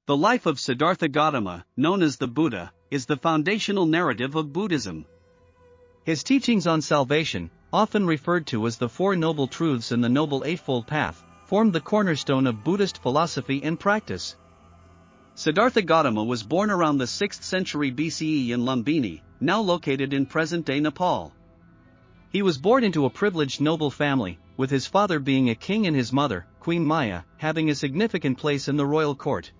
The life of Siddhartha Gautama, known as the Buddha, is the foundational narrative of Buddhism. His teachings on salvation, often referred to as the Four Noble Truths and the Noble Eightfold Path, formed the cornerstone of Buddhist philosophy and practice. Siddhartha Gautama was born around the 6th century BCE in Lumbini, now located in present-day Nepal. He was born into a privileged noble family, with his father being a king and his mother, Queen Maya, having a significant place in the royal court.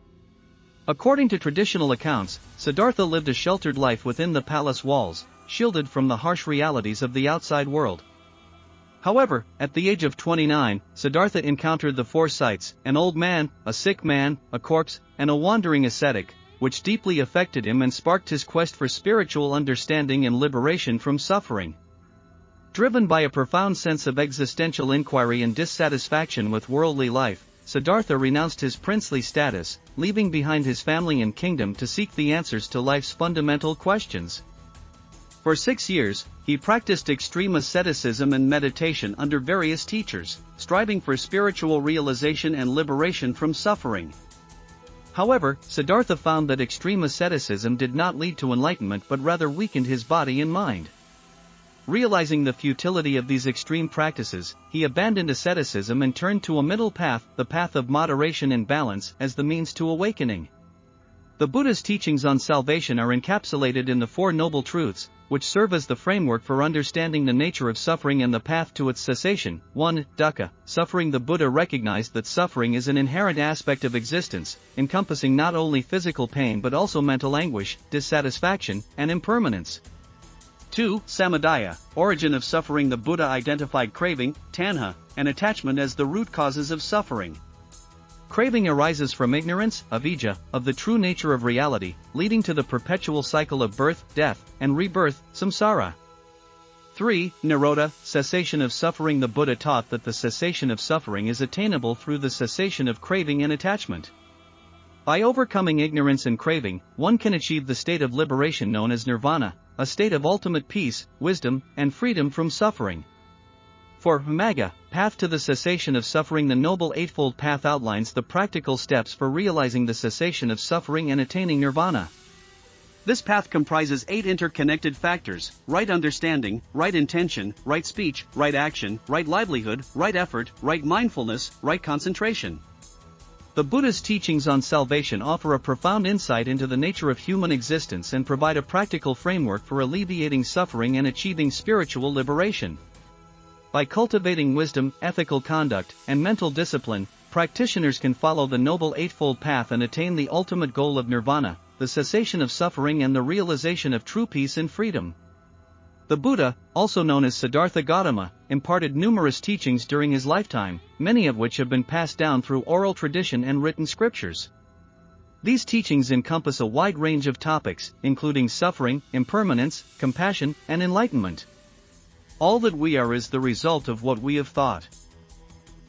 According to traditional accounts, Siddhartha lived a sheltered life within the palace walls, shielded from the harsh realities of the outside world. However, at the age of 29, Siddhartha encountered the four sights: an old man, a sick man, a corpse, and a wandering ascetic, which deeply affected him and sparked his quest for spiritual understanding and liberation from suffering. Driven by a profound sense of existential inquiry and dissatisfaction with worldly life, Siddhartha renounced his princely status, leaving behind his family and kingdom to seek the answers to life's fundamental questions. For 6 years, he practiced extreme asceticism and meditation under various teachers, striving for spiritual realization and liberation from suffering. However, Siddhartha found that extreme asceticism did not lead to enlightenment but rather weakened his body and mind. Realizing the futility of these extreme practices, he abandoned asceticism and turned to a middle path, the path of moderation and balance, as the means to awakening. The Buddha's teachings on salvation are encapsulated in the Four Noble Truths, which serve as the framework for understanding the nature of suffering and the path to its cessation. 1. Dukkha, suffering. The Buddha recognized that suffering is an inherent aspect of existence, encompassing not only physical pain but also mental anguish, dissatisfaction, and impermanence. 2. Samadaya, origin of suffering. The Buddha identified craving, tanha, and attachment as the root causes of suffering. Craving arises from ignorance, avijja, of the true nature of reality, leading to the perpetual cycle of birth, death, and rebirth, samsara. 3. Nirodha, cessation of suffering. The Buddha taught that the cessation of suffering is attainable through the cessation of craving and attachment. By overcoming ignorance and craving, one can achieve the state of liberation known as nirvana, a state of ultimate peace, wisdom, and freedom from suffering. 4. Magga, path to the cessation of suffering. The Noble Eightfold Path outlines the practical steps for realizing the cessation of suffering and attaining nirvana. This path comprises 8 interconnected factors: right understanding, right intention, right speech, right action, right livelihood, right effort, right mindfulness, right concentration. The Buddha's teachings on salvation offer a profound insight into the nature of human existence and provide a practical framework for alleviating suffering and achieving spiritual liberation. By cultivating wisdom, ethical conduct, and mental discipline, practitioners can follow the Noble Eightfold Path and attain the ultimate goal of nirvana, the cessation of suffering and the realization of true peace and freedom. The Buddha, also known as Siddhartha Gautama, imparted numerous teachings during his lifetime, many of which have been passed down through oral tradition and written scriptures. These teachings encompass a wide range of topics, including suffering, impermanence, compassion, and enlightenment. All that we are is the result of what we have thought.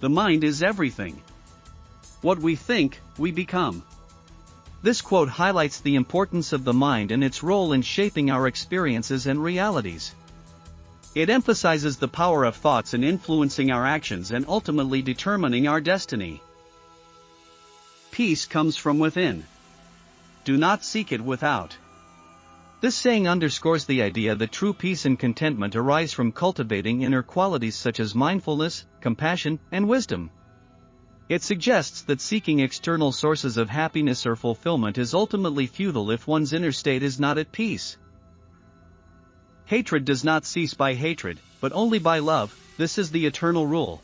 The mind is everything. What we think, we become. This quote highlights the importance of the mind and its role in shaping our experiences and realities. It emphasizes the power of thoughts in influencing our actions and ultimately determining our destiny. Peace comes from within. Do not seek it without. This saying underscores the idea that true peace and contentment arise from cultivating inner qualities such as mindfulness, compassion, and wisdom. It suggests that seeking external sources of happiness or fulfillment is ultimately futile if one's inner state is not at peace. Hatred does not cease by hatred, but only by love. This is the eternal rule.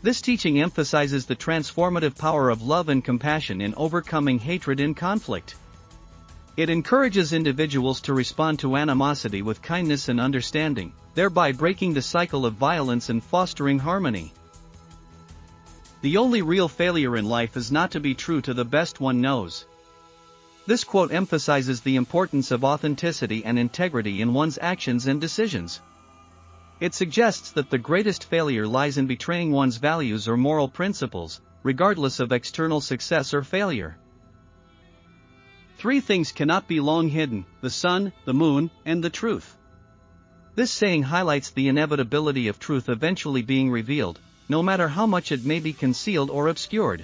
This teaching emphasizes the transformative power of love and compassion in overcoming hatred and conflict. It encourages individuals to respond to animosity with kindness and understanding, thereby breaking the cycle of violence and fostering harmony. The only real failure in life is not to be true to the best one knows. This quote emphasizes the importance of authenticity and integrity in one's actions and decisions. It suggests that the greatest failure lies in betraying one's values or moral principles, regardless of external success or failure. 3 things cannot be long hidden: the sun, the moon, and the truth. This saying highlights the inevitability of truth eventually being revealed, no matter how much it may be concealed or obscured.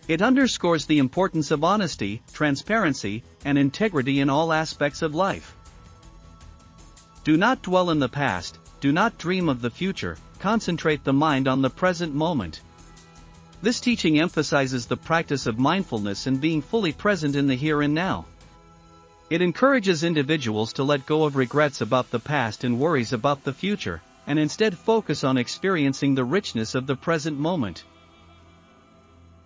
It underscores the importance of honesty, transparency, and integrity in all aspects of life. Do not dwell in the past, do not dream of the future, concentrate the mind on the present moment. This teaching emphasizes the practice of mindfulness and being fully present in the here and now. It encourages individuals to let go of regrets about the past and worries about the future, and instead focus on experiencing the richness of the present moment.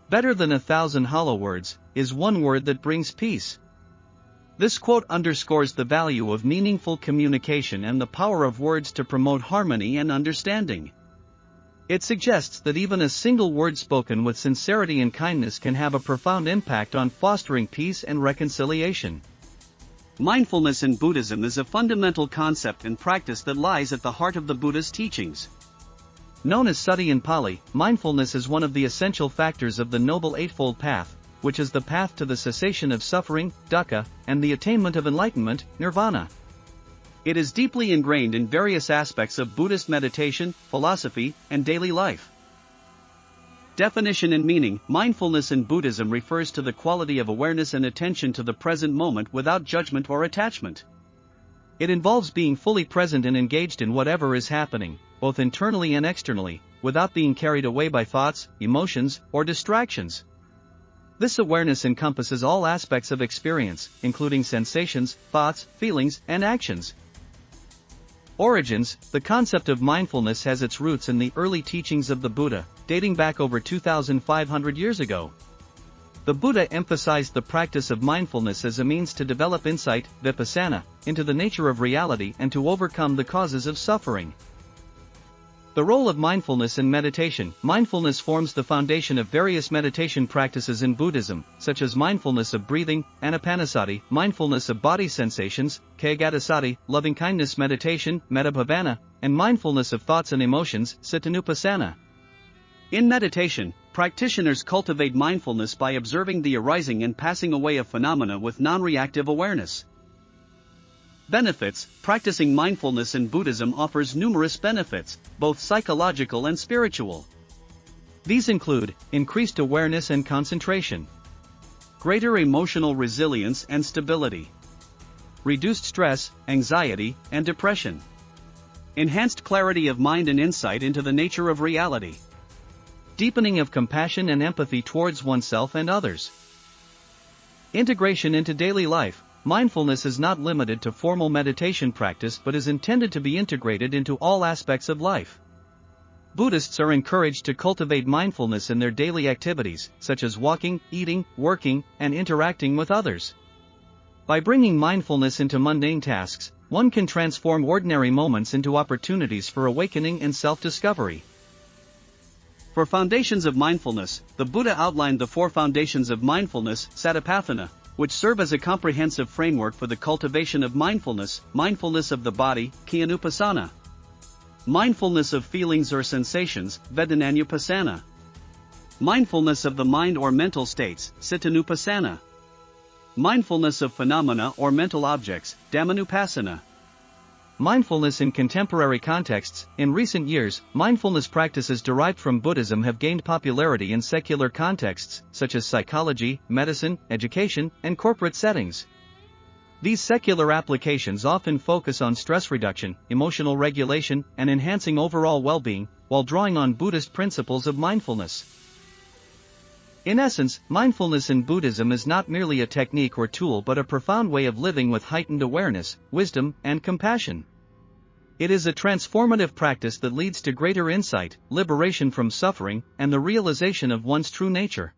Better than 1,000 hollow words is one word that brings peace. This quote underscores the value of meaningful communication and the power of words to promote harmony and understanding. It suggests that even a single word spoken with sincerity and kindness can have a profound impact on fostering peace and reconciliation. Mindfulness in Buddhism is a fundamental concept and practice that lies at the heart of the Buddha's teachings. Known as Sati in Pali, mindfulness is one of the essential factors of the Noble Eightfold Path, which is the path to the cessation of suffering, dukkha, and the attainment of enlightenment, nirvana. It is deeply ingrained in various aspects of Buddhist meditation, philosophy, and daily life. Definition and meaning: mindfulness in Buddhism refers to the quality of awareness and attention to the present moment without judgment or attachment. It involves being fully present and engaged in whatever is happening, both internally and externally, without being carried away by thoughts, emotions, or distractions. This awareness encompasses all aspects of experience, including sensations, thoughts, feelings, and actions. Origins: the concept of mindfulness has its roots in the early teachings of the Buddha, dating back over 2,500 years ago. The Buddha emphasized the practice of mindfulness as a means to develop insight, vipassana, into the nature of reality and to overcome the causes of suffering. The role of mindfulness in meditation: mindfulness forms the foundation of various meditation practices in Buddhism, such as mindfulness of breathing, anapanasati, mindfulness of body sensations, kayagatasati, loving-kindness meditation, mettabhavana, and mindfulness of thoughts and emotions, cittanupassana. In meditation, practitioners cultivate mindfulness by observing the arising and passing away of phenomena with non-reactive awareness. Benefits: practicing mindfulness in Buddhism offers numerous benefits, both psychological and spiritual. These include increased awareness and concentration, greater emotional resilience and stability, reduced stress, anxiety, and depression, enhanced clarity of mind and insight into the nature of reality, deepening of compassion and empathy towards oneself and others. Integration into daily life: mindfulness is not limited to formal meditation practice but is intended to be integrated into all aspects of life. Buddhists are encouraged to cultivate mindfulness in their daily activities, such as walking, eating, working, and interacting with others. By bringing mindfulness into mundane tasks, one can transform ordinary moments into opportunities for awakening and self-discovery. For foundations of mindfulness, the Buddha outlined the 4 foundations of mindfulness, satipatthana, which serve as a comprehensive framework for the cultivation of mindfulness: mindfulness of the body, kyanupassana; mindfulness of feelings or sensations, vedananyupassana; mindfulness of the mind or mental states, cittanupassana; mindfulness of phenomena or mental objects, dhammanupassana. Mindfulness in contemporary contexts: in recent years, mindfulness practices derived from Buddhism have gained popularity in secular contexts, such as psychology, medicine, education, and corporate settings. These secular applications often focus on stress reduction, emotional regulation, and enhancing overall well-being, while drawing on Buddhist principles of mindfulness. In essence, mindfulness in Buddhism is not merely a technique or tool but a profound way of living with heightened awareness, wisdom, and compassion. It is a transformative practice that leads to greater insight, liberation from suffering, and the realization of one's true nature.